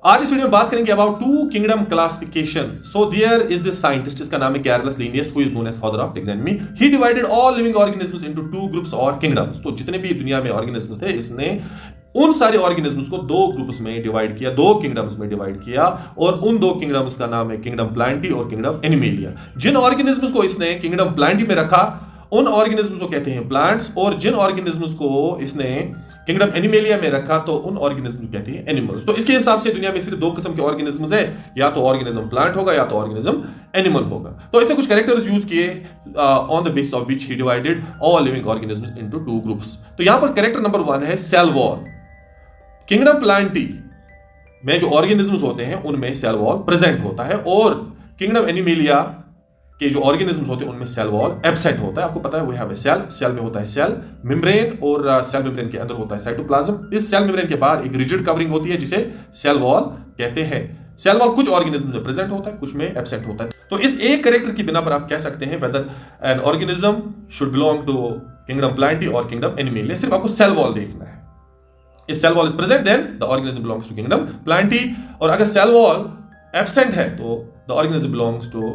आज इस वीडियो में बात करेंगे about two kingdom classification. So there is this scientist, इसका नाम है Carolus Linnaeus, who is known as father of taxonomy. He divided all living organisms into two groups और किंगडम्स। तो जितने भी दुनिया में ऑर्गेनिजम्स थे, इसने उन सारे ऑर्गेनिजम्स को दो ग्रुप्स में डिवाइड किया, दो किंगडम्स में डिवाइड किया, और उन दो किंगडम्स का नाम है किंगडम प्लांटी और किंगडम एनिमेलिया। जिन ऑर्गेनिजम्स को इसने किंगडम प्लांटी में रखा उन ऑर्गेनिजम्स को कहते हैं प्लांट्स, और जिन ऑर्गेनिजम्स को इसने किंगडम एनिमेलिया में रखा तो उन ऑर्गेनिज्म को कहते हैं एनिमल्स। तो इसके हिसाब से दुनिया में सिर्फ दो किस्म के ऑर्गेनिजम्स है, या तो ऑर्गेनिज्म प्लांट होगा या तो ऑर्गेनिज्म एनिमल होगा। तो इसने कुछ कैरेक्टर्स यूज किए on the basis of which he divided all living organisms into two groups. तो यहां पर कैरेक्टर नंबर 1 है सेल वॉल। किंगडम प्लांटी में जो ऑर्गेनिजम्स होते हैं उनमें सेल वॉल प्रेजेंट होता है, और किंगडम एनिमेलिया के जो ऑर्गेनिजम्स होते हैं उनमें सेल वॉल एब्सेंट होता है। आपको पता है we have a cell, cell में होता है सेल मेम्ब्रेन, और सेल मेम्ब्रेन के अंदर होता है साइटोप्लाज्म। इस सेल मेम्ब्रेन के बाहर एक रिजिड कवरिंग होती है जिसे सेल वॉल कहते हैं। सेल वॉल कुछ ऑर्गेनिज्म में प्रेजेंट होता है, कुछ में एब्सेंट होता है। तो इस एक कैरेक्टर की बिना पर आप कह सकते हैं whether an organism should belong to kingdom Plantae और किंगडम एनिमेलिया। सिर्फ आपको सेल वॉल देखना है। If cell wall is present then the organism belongs to kingdom Plantae, और अगर सेल वॉल एब्सेंट है तो the organism belongs to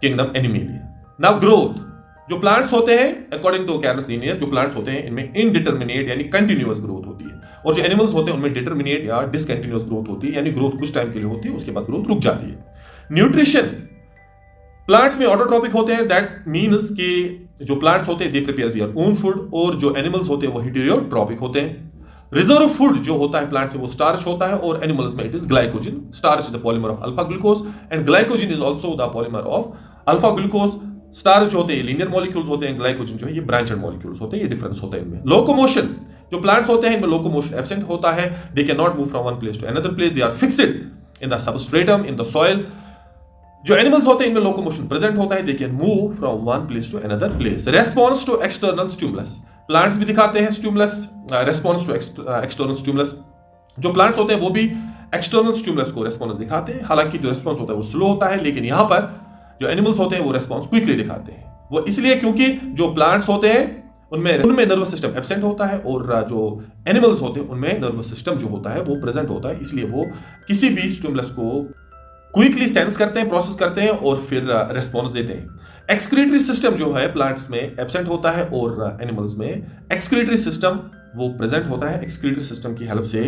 kingdom Animalia. Now growth, जो प्लांट्स होते हैं अकॉर्डिंग टू कैरलस लिनियस, जो प्लांट्स होते हैं इनमें इनडिटरमिनेट यानी कंटिन्यूअस ग्रोथ होती है, और जो एनिमल्स होते हैं उनमें डिटरमिनेट या डिसकंटिन्यूअस ग्रोथ होती है, यानी ग्रोथ कुछ टाइम के लिए होती है उसके बाद ग्रोथ रुक जाती है। न्यूट्रिशन, प्लांट्स में ऑटोट्रोपिक होते हैं, दैट मीन्स कि जो प्लांट्स होते हैं they prepare their own food, और जो एनिमल्स होते हैं वो हेटेरोट्रोपिक होते हैं। रिजर्व फूड जो होता है प्लांट्स में वो स्टार्च होता है, और एनिमल्स में it is glycogen. Starch is the polymer of alpha glucose and glycogen is also the polymer of alpha glucose. Starch होते हैं लीनियर मॉलिक्यूल्स होते हैं, ग्लाइकोजन जो है ये ब्रांचेड मॉलिक्यूल्स होते हैं, ये डिफरेंस होता है इनमें। लोकोमोशन, जो प्लांट्स होते हैं इनमें लोकोमोशन एब्सेंट होता है, they can not move from one place to another place, they are fixed in the substratum in the soil. जो एनिमल्स होते हैं इनमें लोकोमोशन प्रेजेंट होता है, they can move from one place to another place. Response to external stimulus, plants भी दिखाते हैं stimulus, response to external stimulus. जो प्लांट्स होते हैं वो भी एक्सटर्नल स्टिमुलस को रेस्पॉन्स दिखाते हैं, हालांकि जो रेस्पॉन्स होता है वो स्लो होता है, लेकिन यहां पर जो एनिमल्स होते हैं वो रेस्पॉन्स क्विकली दिखाते हैं। वो इसलिए क्योंकि जो प्लांट्स होते हैं उनमें नर्वस सिस्टम एब्सेंट होता है, और जो एनिमल्स होते हैं उनमें नर्वस सिस्टम जो होता है वो प्रेजेंट होता है, इसलिए वो किसी भी स्टिमुलस को क्विकली सेंस करते हैं, प्रोसेस करते हैं और फिर रेस्पॉन्स देते हैं। एक्सक्रीटरी सिस्टम जो है प्लांट्स में एब्सेंट होता है, और एनिमल्स में एक्सक्रीटरी सिस्टम वो प्रेजेंट होता है। एक्सक्रीटरी सिस्टम की हेल्प से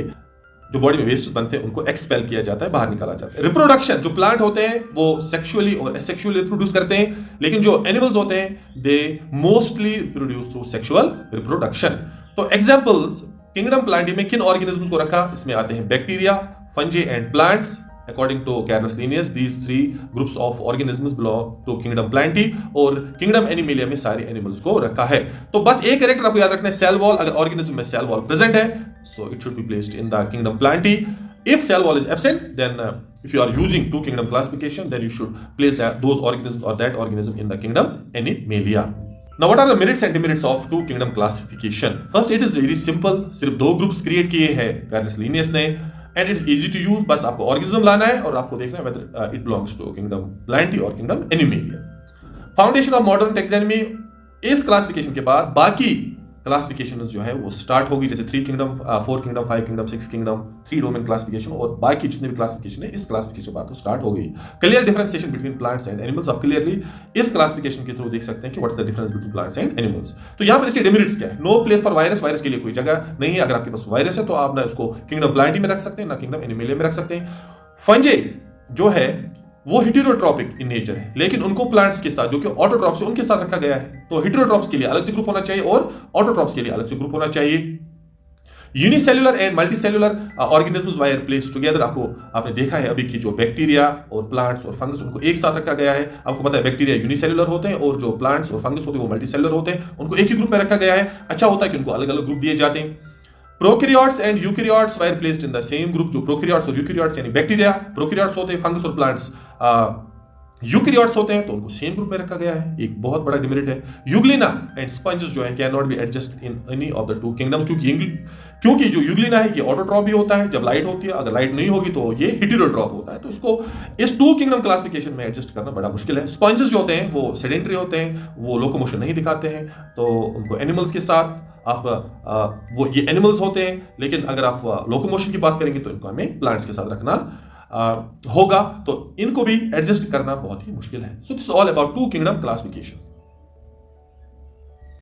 जो बॉडी में वेस्ट बनते हैं उनको एक्सपेल किया जाता है, बाहर निकाला जाता है। रिप्रोडक्शन, जो प्लांट होते हैं वो सेक्सुअली और एसेक्सुअली रिप्रोड्यूस करते हैं, लेकिन जो एनिमल्स होते हैं they mostly reproduce through sexual reproduction. तो एग्जांपल्स किंगडम प्लांटी में किन ऑर्गेनिजम्स को रखा, इसमें आते हैं bacteria, fungi and plants. According to Carolus Linnaeus, these three groups of organisms belong to Kingdom Plantae, और Kingdom Animalia में सारे एनिमल्स को रखा है। तो बस एक कैरेक्टर आपको याद रखना है, सेल वॉल। अगर ऑर्गेनिज्म में सेल वॉल प्रेजेंट है so it should be placed in the Kingdom Plantae. If cell wall is absent, then if you are using two kingdom classification, then you should place those organisms or that organism in the Kingdom Animalia. Now what are the merits and demerits of two kingdom classification? First, it is very simple. सिर्फ दो groups create किए हैं Carolus Linnaeus ने, and it's easy to use. बस आपको organism लाना है और आपको देखना है whether it belongs to Kingdom Plantae और Kingdom Animalia. Foundation of modern taxonomy, इस क्लासिफिकेशन के बाद बाकी क्लासिफिकेशन जो है वो स्टार्ट होगी, जैसे 3 kingdom, 4 kingdom, 5 kingdom, 6 kingdom, 3 domain classification, और बाकी जितने भी क्लासिफिकेशन है इस क्लासिफिकेशन बाद तो स्टार्ट हो गई। Clear differentiation between plants and animals, आप क्लियरली इस क्लासिफिकेशन के थ्रू देख सकते हैं कि what is the difference between plants and animals. तो यहां पर इसके डिमेरिट्स क्या है? No place for virus, virus के लिए कोई जगह नहीं है। अगर आपके पास वायरस है तो आप ना उसको किंगडम प्लांटी में रख सकते हैं, ना किंगडम एनिमेलिया में रख सकते हैं। फंजे जो है वो हेटेरोट्रोपिक इन नेचर है, लेकिन उनको प्लांट्स के साथ जो कि ऑटोट्रॉप्स है उनके साथ रखा गया है, तो हेटेरोट्रॉप्स के लिए अलग से ग्रुप होना चाहिए और ऑटोट्रॉप्स के लिए अलग से ग्रुप होना चाहिए। Unicellular and multicellular organisms wire place together, आपने देखा है अभी कि जो बैक्टीरिया और प्लांट्स और फंगस उनको एक साथ रखा गया है। आपको पता है बैक्टीरिया यूनिसेल्युलर होते हैं और जो प्लांट्स और फंगस होते हैं वो मल्टीसेल्युलर होते हैं, उनको एक ही ग्रुप में रखा गया है। अच्छा होता है कि उनको अलग अलग ग्रुप दिए जाते हैं। Prokaryotes and eukaryotes wire placed in the same group, जो प्रोकैरियोट्स और यूकैरियोट्स यानी बैक्टीरिया प्रोकैरियोट्स होते हैं, फंगस और प्लांट्स यूकैरियोट्स होते हैं, तो उनको सेम ग्रुप में रखा गया है। एक बहुत बड़ा डिमेरिट है। यूग्लिना एंड स्पंजेस जो है can not be adjust in any of the two kingdoms, क्योंकि जो यूग्लिना है ये ऑटोट्रॉप भी होता है जब लाइट होती है, अगर लाइट नहीं होगी तो ये हेटेरोट्रॉप होता है, तो इसको इस टू किंगडम क्लासिफिकेशन में एडजस्ट करना बड़ा मुश्किल है। स्पंजेस जो होते हैं वो सेडेंटरी होते हैं, वो लोकोमोशन नहीं दिखाते हैं, तो उनको एनिमल्स के साथ आप वो ये एनिमल्स होते हैं, लेकिन अगर आप लोकोमोशन की बात करेंगे तो इनको हमें प्लांट्स के साथ रखना होगा, तो इनको भी एडजस्ट करना बहुत ही मुश्किल है। So this all about two kingdom classification.